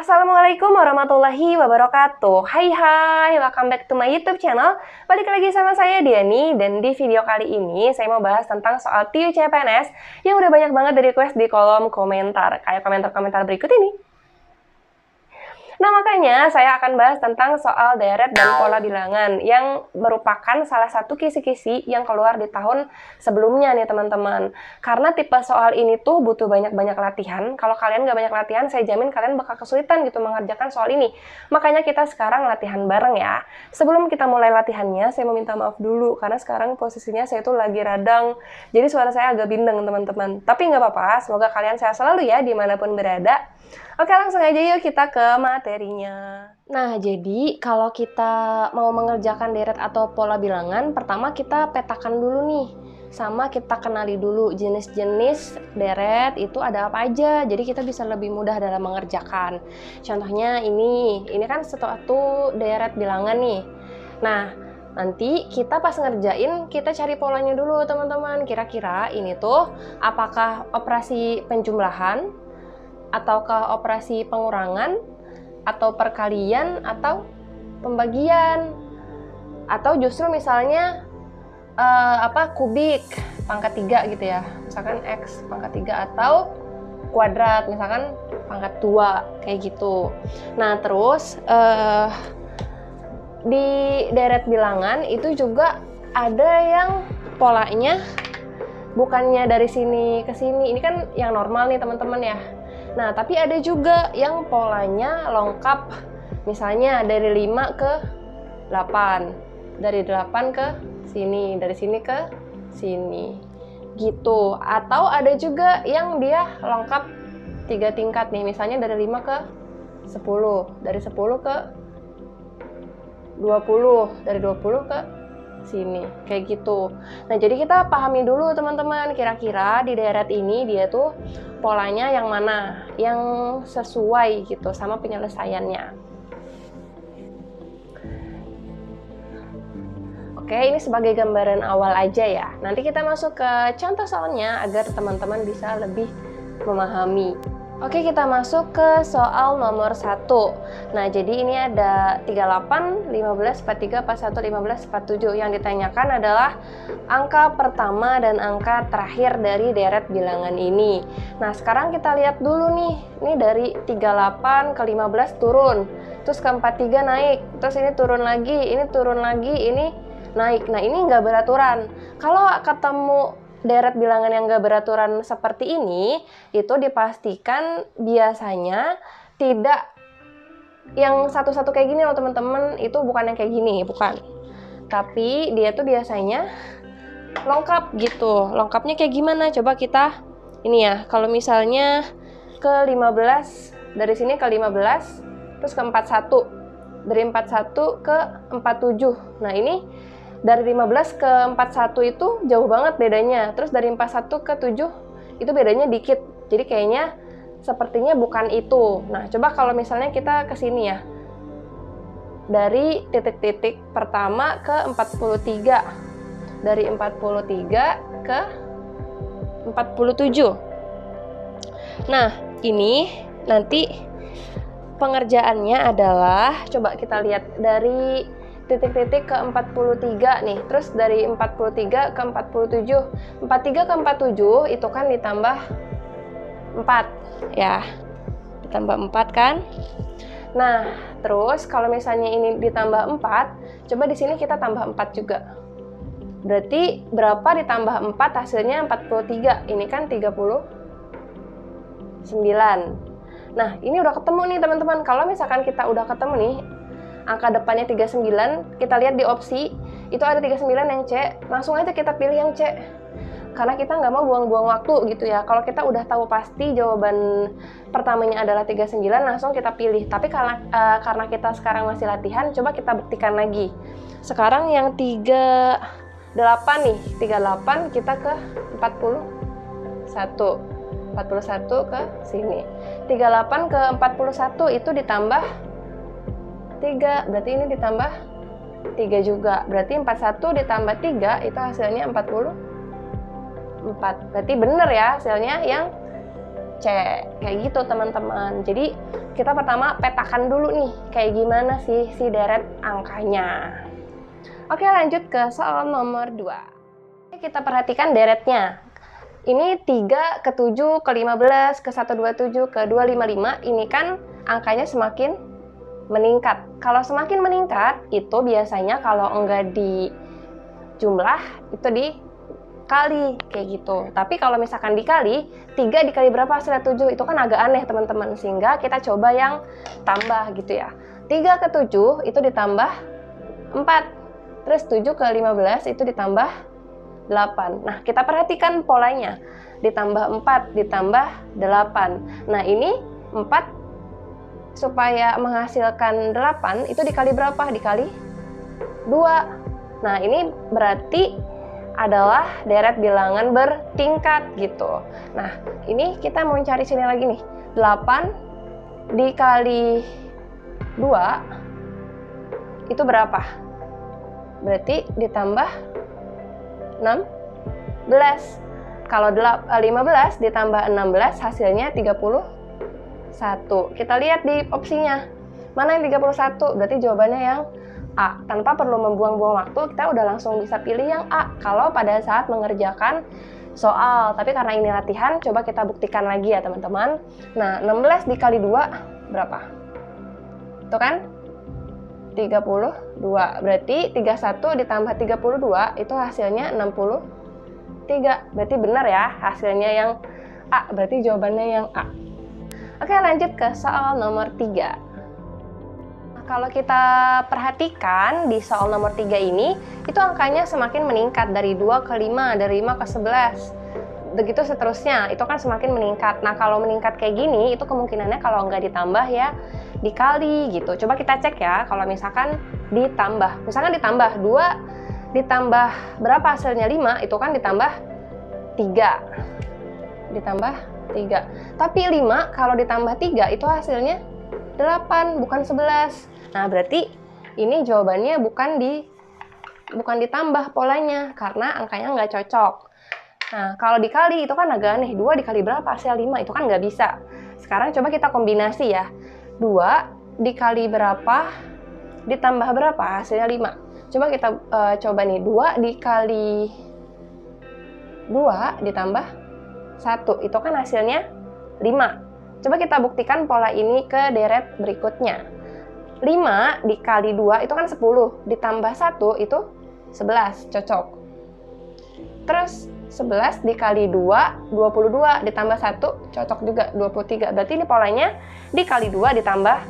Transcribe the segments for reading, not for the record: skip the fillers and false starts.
Assalamualaikum warahmatullahi wabarakatuh. Hai, welcome back to my YouTube channel. Balik lagi sama saya Diani, dan di video kali ini saya mau bahas tentang soal TIU CPNS yang udah banyak banget di request di kolom komentar, kayak komentar-komentar berikut ini. Nah, makanya saya akan bahas tentang soal deret dan pola bilangan yang merupakan salah satu kisi-kisi yang keluar di tahun sebelumnya nih teman-teman. Karena tipe soal ini tuh butuh banyak-banyak latihan. Kalau kalian nggak banyak latihan, saya jamin kalian bakal kesulitan gitu mengerjakan soal ini. Makanya kita sekarang latihan bareng ya. Sebelum kita mulai latihannya, saya mau minta maaf dulu karena sekarang posisinya saya tuh lagi radang. Jadi suara saya agak bindeng teman-teman. Tapi nggak apa-apa, semoga kalian sehat selalu ya dimanapun berada. Oke, langsung aja yuk kita ke materinya. Nah, jadi kalau kita mau mengerjakan deret atau pola bilangan, pertama kita petakan dulu nih. Sama kita kenali dulu jenis-jenis deret itu ada apa aja. Jadi kita bisa lebih mudah dalam mengerjakan. Contohnya ini kan suatu deret bilangan nih. Nah, nanti kita pas ngerjain, kita cari polanya dulu teman-teman. Kira-kira ini tuh apakah operasi penjumlahan, ataukah operasi pengurangan, atau perkalian, atau pembagian, atau justru misalnya kubik pangkat 3 gitu ya, misalkan X pangkat 3, atau kuadrat misalkan pangkat 2 kayak gitu. Nah terus di deret bilangan itu juga ada yang polanya bukannya dari sini ke sini, ini kan yang normal nih teman-teman ya. Nah, tapi ada juga yang polanya lengkap, misalnya dari 5 ke 8, dari 8 ke sini, dari sini ke sini, gitu. Atau ada juga yang dia lengkap 3 tingkat nih, misalnya dari 5 ke 10, dari 10 ke 20, dari 20 ke sini, kayak gitu. Nah, jadi kita pahami dulu teman-teman, kira-kira di deret ini dia tuh polanya yang mana, yang sesuai gitu sama penyelesaiannya. Oke, ini sebagai gambaran awal aja ya. Nanti kita masuk ke contoh soalnya agar teman-teman bisa lebih memahami. Oke, kita masuk ke soal nomor 1. Nah, jadi ini ada 38, 15, 43, 41, 15, 47. Yang ditanyakan adalah angka pertama dan angka terakhir dari deret bilangan ini. Nah, sekarang kita lihat dulu nih. Ini dari 38 ke 15 turun. Terus ke 43 naik. Terus ini turun lagi, ini naik. Nah, ini nggak beraturan. Kalau ketemu deret bilangan yang nggak beraturan seperti ini, itu dipastikan biasanya tidak yang satu-satu kayak gini loh teman-teman, itu bukan yang kayak gini, bukan. Tapi dia tuh biasanya lengkap gitu. Lengkapnya kayak gimana? Coba kita ini ya, kalau misalnya ke 15, dari sini ke 15, terus ke 41, dari 41 ke 47. Nah, ini dari 15 ke 41 itu jauh banget bedanya. Terus dari 41 ke 7 itu bedanya dikit. Jadi kayaknya sepertinya bukan itu. Nah, coba kalau misalnya kita ke sini ya. Dari titik-titik pertama ke 43. Dari 43 ke 47. Nah, ini nanti pengerjaannya adalah, coba kita lihat dari titik-titik ke 43 nih, terus dari 43 ke 47, 43 ke 47 itu kan ditambah 4 ya, ditambah 4 kan. Nah, terus kalau misalnya ini ditambah 4, coba di sini kita tambah 4 juga. Berarti berapa ditambah 4 hasilnya 43, ini kan 39. Nah, ini udah ketemu nih teman-teman. Kalau misalkan kita udah ketemu nih angka depannya 39, kita lihat di opsi, itu ada 39 yang C, langsung aja kita pilih yang C. Karena kita nggak mau buang-buang waktu gitu ya. Kalau kita udah tahu pasti jawaban pertamanya adalah 39, langsung kita pilih. Tapi karena kita sekarang masih latihan, coba kita buktikan lagi. Sekarang yang 38 nih, 38 kita ke 41. 41 ke sini. 38 ke 41 itu ditambah 3, berarti ini ditambah 3 juga. Berarti 41 ditambah 3 itu hasilnya 44. Berarti bener ya hasilnya yang C. Kayak gitu teman-teman. Jadi kita pertama petakan dulu nih, kayak gimana sih si deret angkanya. Oke, lanjut ke soal nomor 2. Kita perhatikan deretnya. Ini 3 ke 7 ke 15 ke 127 ke 255. Ini kan angkanya semakin meningkat. Kalau semakin meningkat itu biasanya kalau enggak di jumlah itu dikali kayak gitu. Tapi kalau misalkan dikali, 3 dikali berapa hasilnya 7 itu kan agak aneh teman-teman. Sehingga kita coba yang tambah gitu ya. 3 ke 7 itu ditambah 4. Terus 7 ke 15 itu ditambah 8. Nah, kita perhatikan polanya. Ditambah 4, ditambah 8. Nah, ini 4 supaya menghasilkan 8 itu dikali berapa? Dikali 2. Nah, ini berarti adalah deret bilangan bertingkat gitu. Nah, ini kita mau cari sini lagi nih. 8 dikali 2 itu berapa? Berarti ditambah 16. Kalau 15 ditambah 16 hasilnya 31. Kita lihat di opsinya. Mana yang 31? Berarti jawabannya yang A. Tanpa perlu membuang-buang waktu, kita udah langsung bisa pilih yang A. Kalau pada saat mengerjakan soal. Tapi karena ini latihan, coba kita buktikan lagi ya teman-teman. Nah, 16 dikali 2 berapa? Itu kan 32. Berarti 31 ditambah 32 itu hasilnya 63. Berarti benar ya hasilnya yang A. Berarti jawabannya yang A. Oke, lanjut ke soal nomor 3. Nah, kalau kita perhatikan di soal nomor 3 ini, itu angkanya semakin meningkat dari 2 ke 5, dari 5 ke 11. Begitu seterusnya, itu kan semakin meningkat. Nah, kalau meningkat kayak gini, itu kemungkinannya kalau nggak ditambah ya dikali gitu. Coba kita cek ya, kalau misalkan ditambah. Misalkan ditambah 2, ditambah berapa hasilnya 5, itu kan ditambah 3. Ditambah 3. Tapi 5 kalau ditambah 3 itu hasilnya 8, bukan 11. Nah, berarti ini jawabannya bukan ditambah polanya, karena angkanya nggak cocok. Nah, kalau dikali itu kan agak aneh. 2 dikali berapa hasil 5? Itu kan nggak bisa. Sekarang coba kita kombinasi ya. 2 dikali berapa ditambah berapa hasilnya 5. Coba kita coba nih. 2 dikali 2 ditambah 1. Itu kan hasilnya 5. Coba kita buktikan pola ini ke deret berikutnya. 5 dikali 2 itu kan 10. Ditambah 1 itu 11. Cocok. Terus 11 dikali 2, 22, ditambah 1, cocok juga, 23. Berarti ini polanya dikali 2 ditambah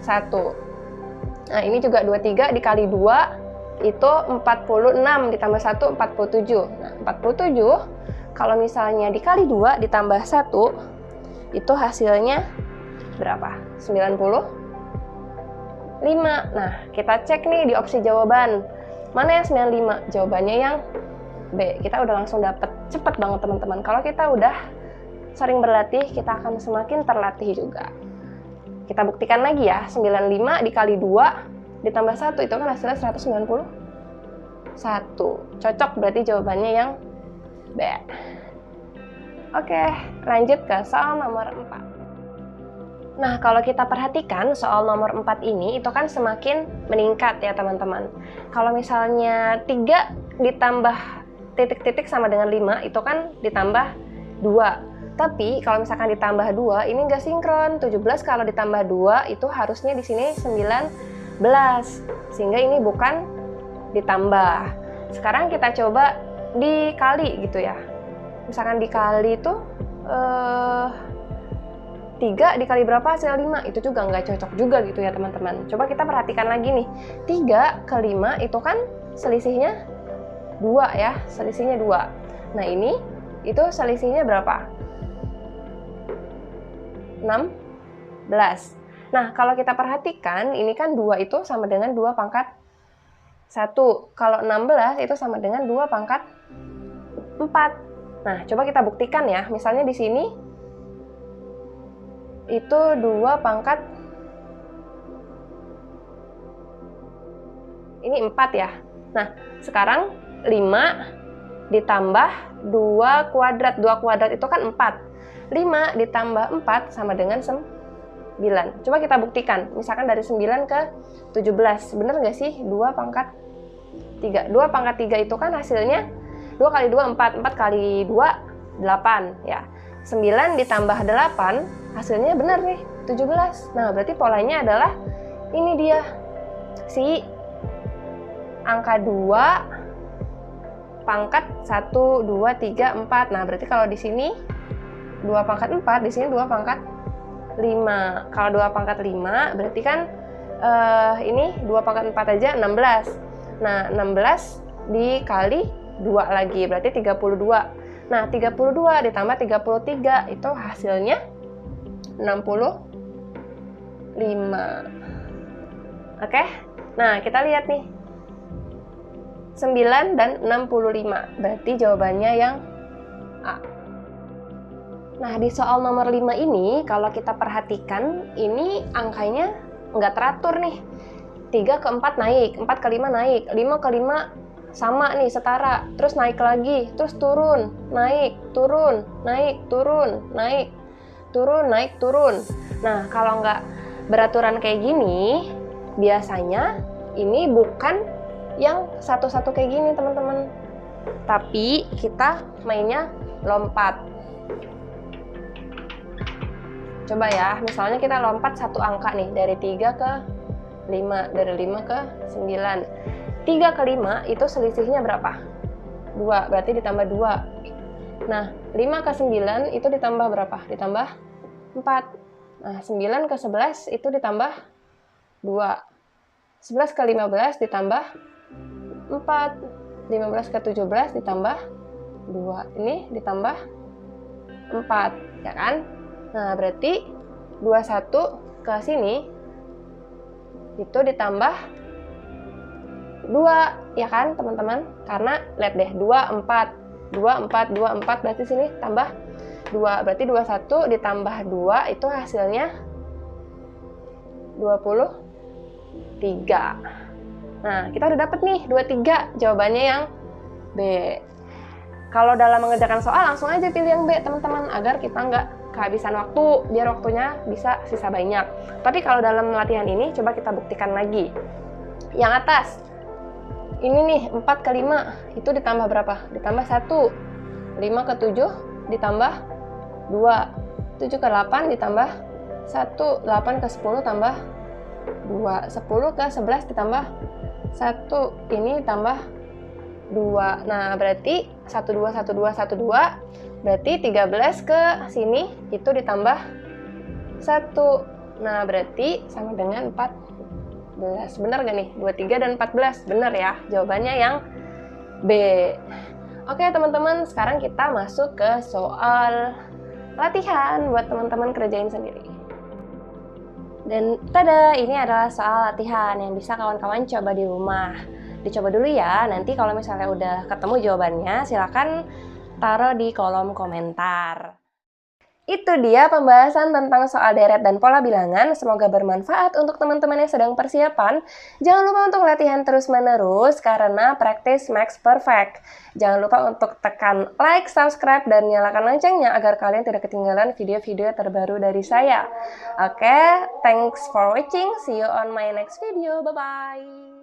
1. Nah, ini juga 23 dikali 2, itu 46, ditambah 1, 47. Nah, 47, kalau misalnya dikali 2 ditambah 1, itu hasilnya berapa? 95. Nah, kita cek nih di opsi jawaban. Mana yang 95? Jawabannya yang B. Kita udah langsung dapat. Cepet banget teman-teman. Kalau kita udah sering berlatih, kita akan semakin terlatih juga. Kita buktikan lagi ya. 95 dikali 2 ditambah 1 itu kan hasilnya 191. Cocok, berarti jawabannya yang B. Oke, lanjut ke soal nomor 4. Nah, kalau kita perhatikan soal nomor 4 ini itu kan semakin meningkat ya teman-teman. Kalau misalnya 3 ditambah titik-titik sama dengan 5 itu kan ditambah 2. Tapi kalau misalkan ditambah 2 ini nggak sinkron. 17 kalau ditambah 2 itu harusnya di sini 19. Sehingga ini bukan ditambah. Sekarang kita coba dikali gitu ya. Misalkan dikali itu 3 dikali berapa hasil 5? Itu juga nggak cocok juga gitu ya teman-teman. Coba kita perhatikan lagi nih. 3 ke 5 itu kan selisihnya 2 ya, selisihnya 2. Nah, ini itu selisihnya berapa? 16. Nah, kalau kita perhatikan, ini kan 2 itu sama dengan 2 pangkat 1. Kalau 16 itu sama dengan 2 pangkat 4. Nah, coba kita buktikan ya. Misalnya di sini itu 2 pangkat, ini 4 ya. Nah, sekarang 5 ditambah 2 kuadrat. 2 kuadrat itu kan 4. 5 ditambah 4 sama dengan 9. Coba kita buktikan. Misalkan dari 9 ke 17. Bener nggak sih? 2 pangkat 3. 2 pangkat 3 itu kan hasilnya 2 kali 2, 4. 4 kali 2, 8. Ya. 9 ditambah 8, hasilnya bener nih, 17. Nah, berarti polanya adalah ini dia. Si angka 2 pangkat 1, 2, 3, 4. Nah, berarti kalau di sini 2 pangkat 4, di sini 2 pangkat 5. Kalau 2 pangkat 5, berarti kan ini 2 pangkat 4 aja 16. Nah, 16 dikali 2 lagi, berarti 32. Nah, 32 ditambah 33, itu hasilnya 65. Oke? Nah, kita lihat nih. 9 dan 65. Berarti jawabannya yang A. Nah, di soal nomor 5 ini, kalau kita perhatikan, ini angkanya nggak teratur nih. 3 ke 4 naik, 4 ke 5 naik, 5 ke 5 sama nih, setara. Terus naik lagi, terus turun, naik, turun, naik, turun, naik, turun, naik, turun. Nah, kalau nggak beraturan kayak gini, biasanya ini bukan yang satu-satu kayak gini, teman-teman. Tapi kita mainnya lompat. Coba ya, misalnya kita lompat satu angka nih, dari 3 ke 5, dari 5 ke 9. 3 ke 5 itu selisihnya berapa? 2, berarti ditambah 2. Nah, 5 ke 9 itu ditambah berapa? Ditambah 4. Nah, 9 ke 11 itu ditambah 2. 11 ke 15 ditambah 4. 15 ke 17 ditambah 2. Ini ditambah 4, ya kan? Nah, berarti 21 ke sini itu ditambah 2, ya kan, teman-teman? Karena lihat deh, 2, 4. 2, 4, 2, 4, berarti sini tambah 2. Berarti 21 ditambah 2 itu hasilnya 23. Nah, kita udah dapet nih 23, jawabannya yang B. Kalau dalam mengerjakan soal, langsung aja pilih yang B, teman-teman, agar kita nggak kehabisan waktu, biar waktunya bisa sisa banyak. Tapi kalau dalam latihan ini, coba kita buktikan lagi. Yang atas, ini nih, 4 ke 5, itu ditambah berapa? Ditambah 1. 5 ke 7 ditambah 2. 7 ke 8 ditambah 1. 8 ke 10 tambah 2. 10 ke 11 ditambah 1. Ini tambah 2. Nah, berarti 1, 2, 1, 2, 1, 2. Berarti 13 ke sini itu ditambah 1. Nah, berarti sama dengan 14. Benar gak nih? 23 dan 14. Benar ya? Jawabannya yang B. Oke, teman-teman. Sekarang kita masuk ke soal latihan buat teman-teman kerjain sendiri. Dan tada, ini adalah soal latihan yang bisa kawan-kawan coba di rumah. Dicoba dulu ya, nanti kalau misalnya udah ketemu jawabannya, silakan taruh di kolom komentar. Itu dia pembahasan tentang soal deret dan pola bilangan. Semoga bermanfaat untuk teman-teman yang sedang persiapan. Jangan lupa untuk latihan terus-menerus karena practice makes perfect. Jangan lupa untuk tekan like, subscribe, dan nyalakan loncengnya agar kalian tidak ketinggalan video-video terbaru dari saya. Oke, thanks for watching. See you on my next video. Bye-bye.